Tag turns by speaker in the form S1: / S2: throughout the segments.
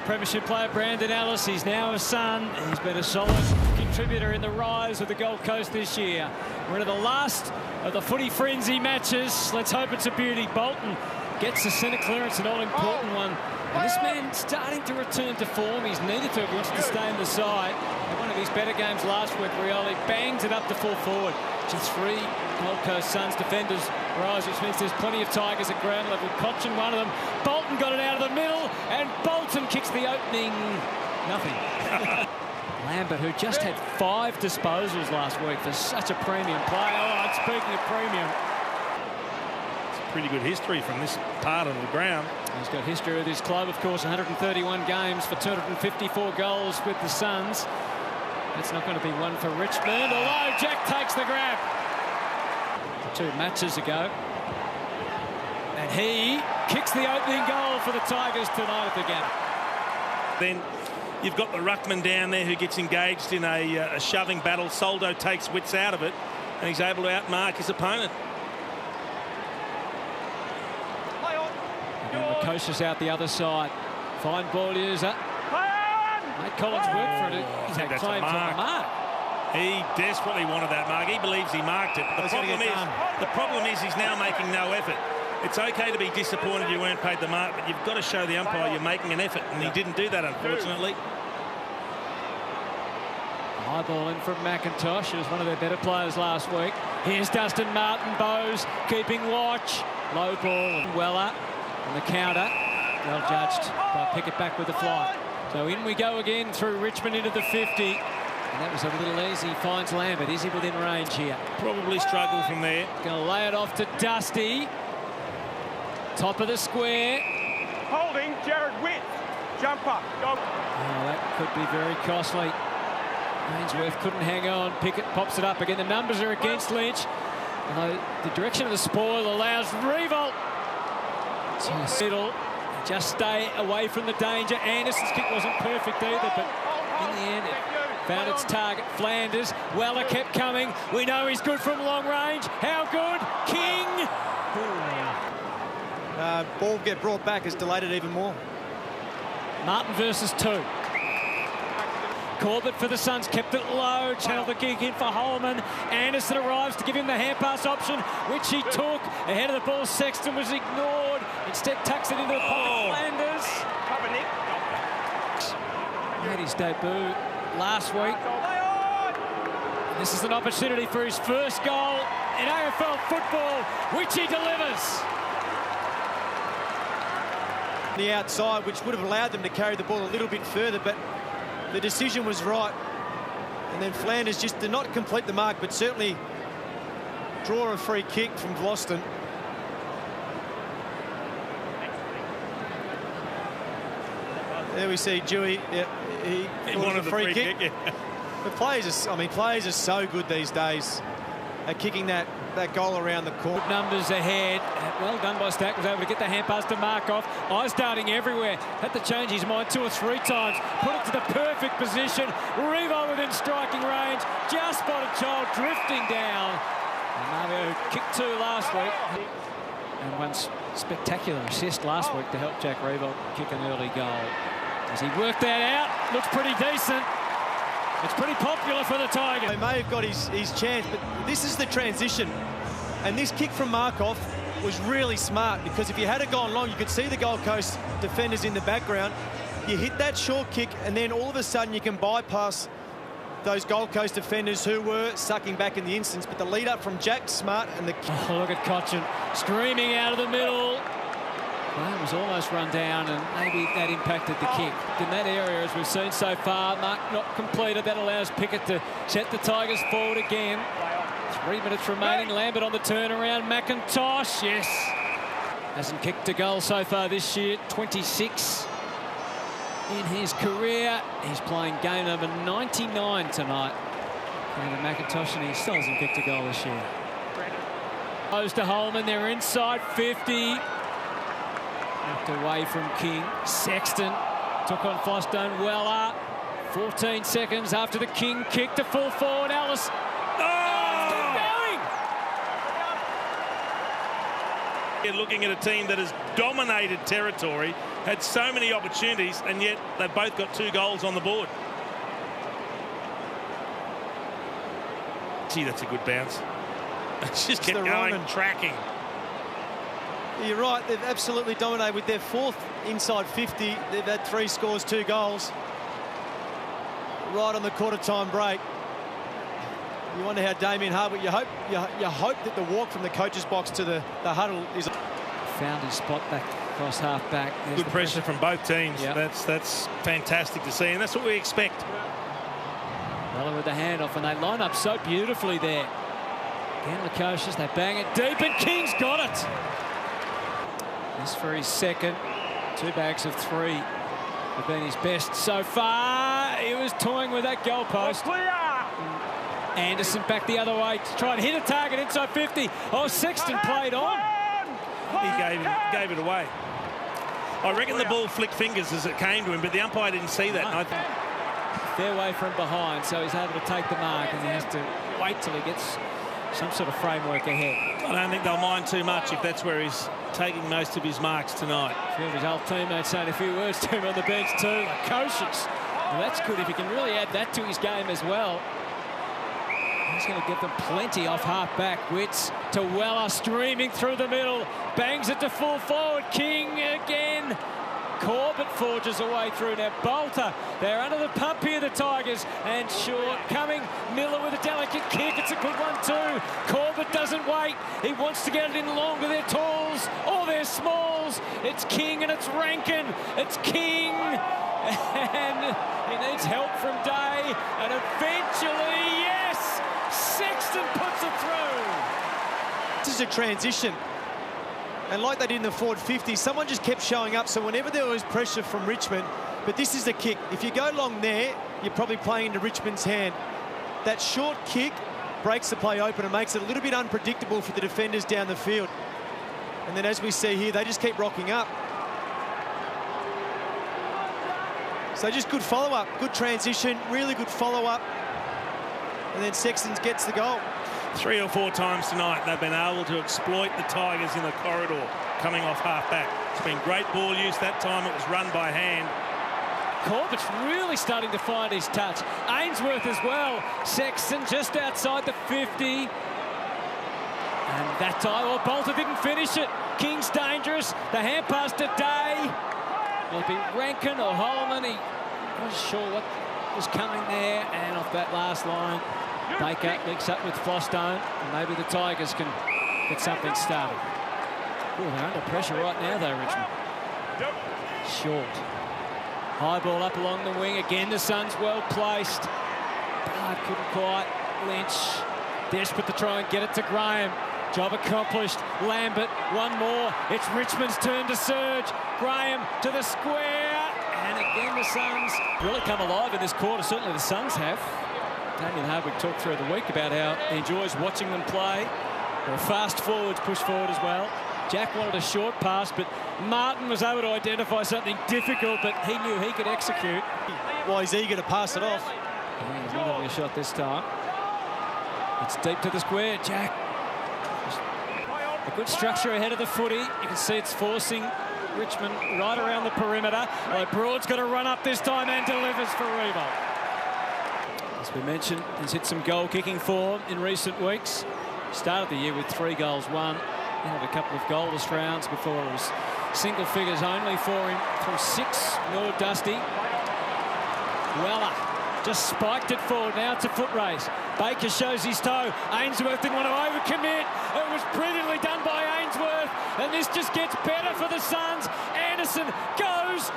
S1: Premiership player Brandon Ellis, he's now a Sun. He's been a solid contributor in the rise of the Gold Coast this year. We're into the last of the footy frenzy matches. Let's hope it's a beauty. Bolton gets the centre clearance, an all-important one. And this man starting to return to form. He's needed to have wanted to stay in the side. In one of his better games last week, Rioli bangs it up to full forward. Just three Gold Coast Suns defenders rise, which means there's plenty of Tigers at ground level. Cochin, one of them. Bolton got it out of the middle, and Bolton kicks the opening. Nothing. Lambert, who just had 5 disposals last week for such a premium play. Oh, speaking of premium.
S2: Pretty good history from this part of the ground.
S1: He's got history with his club, of course, 131 games for 254 goals with the Suns. That's not going to be one for Richmond, although Jack takes the grab. 2 matches ago. And he kicks the opening goal for the Tigers tonight at the Gabba.
S2: Then you've got the ruckman down there who gets engaged in a shoving battle. Soldo takes wits out of it, and he's able to outmark his opponent.
S1: Makosha's out the other side. Fine ball user. Mate Collins worked for it. He's had claims on the mark.
S2: He desperately wanted that mark. He believes he marked it. The problem is he's now making no effort. It's okay to be disappointed you weren't paid the mark, but you've got to show the umpire you're making an effort, and he didn't do that, unfortunately.
S1: High ball in from McIntosh, who was one of their better players last week. Here's Dustin Martin-Bowes keeping watch. Low ball, Weller. And the counter, well judged by Pickett back with the fly. So in we go again through Richmond into the 50. And that was a little easy. Finds Lambert. Is he within range here?
S2: Probably struggle from there.
S1: Going to lay it off to Dusty. Top of the square.
S3: Holding Jared Witt. Jumper. Go.
S1: Oh, that could be very costly. Ainsworth couldn't hang on. Pickett pops it up again. The numbers are against Lynch. Although the direction of the spoil allows revolt. Middle, just stay away from the danger. Anderson's kick wasn't perfect either, but in the end it found its target. Flanders, Weller kept coming. We know he's good from long range. How good? King!
S4: Ball get brought back has delayed it even more.
S1: Martin versus 2. Corbett for the Suns, kept it low, channeled the kick in for Holman. Anderson arrives to give him the hand pass option, which he took. Ahead of the ball, Sexton was ignored. Instead, tucks it into the pocket. Flanders made his debut last week. This is an opportunity for his first goal in AFL football, which he delivers.
S4: The outside, which would have allowed them to carry the ball a little bit further, but the decision was right. And then Flanders just did not complete the mark, but certainly draw a free kick from Vlosten. There we see Dewey. Yeah, he wanted a free kick. Yeah. But players are so good these days at kicking that goal around the court.
S1: Numbers ahead. Well done by Stack. Was able to get the hand pass to Markov. Eyes darting everywhere. Had to change his mind 2 or 3 times. Put it to the perfect position. Revo within striking range. Just spotted Child drifting down. And Mario kicked 2 last week. And one spectacular assist last week to help Jack Revo kick an early goal. As he worked that out, looks pretty decent. It's pretty popular for the Tigers.
S4: He may have got his chance, but this is the transition. And this kick from Markov was really smart, because if you had it gone long, you could see the Gold Coast defenders in the background. You hit that short kick, and then all of a sudden you can bypass those Gold Coast defenders who were sucking back in the instance. But the lead up from Jack Smart and the...
S1: Oh, look at Cochin screaming out of the middle. Well, it was almost run down, and maybe that impacted the kick. In that area, as we've seen so far, mark not completed. That allows Pickett to set the Tigers forward again. 3 minutes remaining. Lambert on the turnaround. McIntosh, yes. Hasn't kicked a goal so far this year. 26 in his career. He's playing game number 99 tonight. And McIntosh, and he still hasn't kicked a goal this year. Goes to Holman. They're inside 50. Knocked away from King. Sexton took on Fostone. Weller. 14 seconds after the King kick to full forward. Ellis.
S2: You're looking at a team that has dominated territory had so many opportunities, and yet they've both got 2 goals on the board. Gee, that's a good bounce. It's just kept going, tracking.
S4: You're right, they've absolutely dominated with their 4th inside 50. They've had 3 scores, 2 goals. Right on the quarter-time break. You wonder how Damien Hardwick, you hope that the walk from the coach's box to the huddle is...
S1: Found his spot back across half-back.
S2: Good pressure from both teams.
S1: Yep.
S2: That's fantastic to see, and that's what we expect.
S1: Well, with the handoff, and they line up so beautifully there. Again, Lukosius, they bang it deep, and King's got it. This for his 2nd. 2 bags of 3 have been his best so far. He was toying with that goalpost. Anderson back the other way to try and hit a target inside 50. Oh, Sexton played on.
S2: He gave it away. I reckon the ball flicked fingers as it came to him, but the umpire didn't see that.
S1: No. Fair way from behind, so he's able to take the mark, and he has to wait till he gets some sort of framework ahead.
S2: I don't think they'll mind too much if that's where he's taking most of his marks tonight.
S1: A few of his old teammates saying a few words to him on the bench too. Lukosius. Well, that's good if he can really add that to his game as well. He's going to give them plenty off half-back. Witts to Weller, streaming through the middle. Bangs it to full forward. King again. Corbett forges a way through. Now Bolter, they're under the pump here, the Tigers. And short coming. Miller with a delicate kick. It's a good one too. Corbett doesn't wait. He wants to get it in long with their talls or their smalls. It's King and it's Rankin. It's King. And he needs help from Day. And eventually, yes, Sexton puts it through.
S4: This is a transition. And like they did in the forward 50, someone just kept showing up. So whenever there was pressure from Richmond, but this is the kick. If you go long there, you're probably playing into Richmond's hand. That short kick breaks the play open and makes it a little bit unpredictable for the defenders down the field. And then as we see here, they just keep rocking up. So just good follow-up, good transition, really good follow-up. And then Sexton gets the goal.
S2: 3 or 4 times tonight they've been able to exploit the Tigers in the corridor coming off half-back. It's been great ball use. That time it was run by hand.
S1: Corbett's really starting to find his touch. Ainsworth as well. Sexton just outside the 50. And that time, well, Bolter didn't finish it. King's dangerous. The hand pass to Day. Will it be Rankin or Holman? He wasn't sure what was coming there. And off that last line, Baker mixed up with Flostone, and maybe the Tigers can get something started. Oh, they're under pressure right now, though, Richmond. Short. High ball up along the wing. Again, the Suns well placed. Couldn't quite. Lynch desperate to try and get it to Graham. Job accomplished. Lambert, one more. It's Richmond's turn to surge. Graham to the square. And again, the Suns really come alive in this quarter. Certainly the Suns have. Damien Hardwick talked through the week about how he enjoys watching them play. They're fast forwards, push forward as well. Jack wanted a short pass, but Martin was able to identify something difficult, but he knew he could execute.
S4: Well, he's eager to pass it off.
S1: Yeah, he's not having a shot this time. It's deep to the square. Jack. A good structure ahead of the footy. You can see it's forcing Richmond right around the perimeter. Well, Broad's got to run up this time and delivers for Revo. As we mentioned, he's hit some goal-kicking form in recent weeks. Started the year with 3 goals won. He had a couple of goalless rounds before it was single figures only for him through 6. Nor Dusty. Weller just spiked it forward. Now it's a foot race. Baker shows his toe. Ainsworth didn't want to overcommit. It was brilliantly done by Ainsworth. And this just gets better for the Suns. Anderson goes.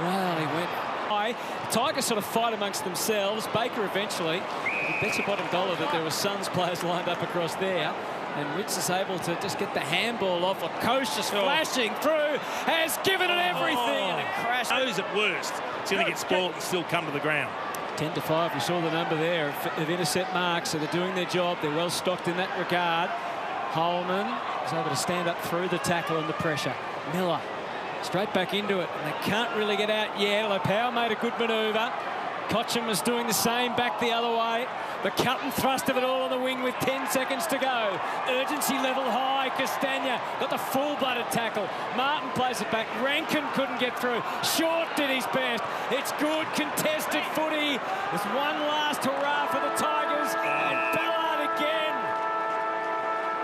S1: Well, he went high. The Tigers sort of fight amongst themselves. Baker eventually, he bets a bottom dollar that there were Suns players lined up across there. And Witts is able to just get the handball off. Lukosius flashing through, has given it everything, and a crash.
S2: Knows at worst it's going to get spoiled and still come to the ground.
S1: 10-5. We saw the number there of intercept marks, so they're doing their job. They're well stocked in that regard. Holman is able to stand up through the tackle and the pressure. Miller straight back into it, and they can't really get out. Yeah, Lopao made a good manoeuvre. Cotchin was doing the same back the other way. The cut and thrust of it all on the wing with 10 seconds to go. Urgency level high. Castagna got the full-blooded tackle. Martin plays it back. Rankin couldn't get through. Short did his best. It's good contested footy. There's one last hurrah for the Tigers.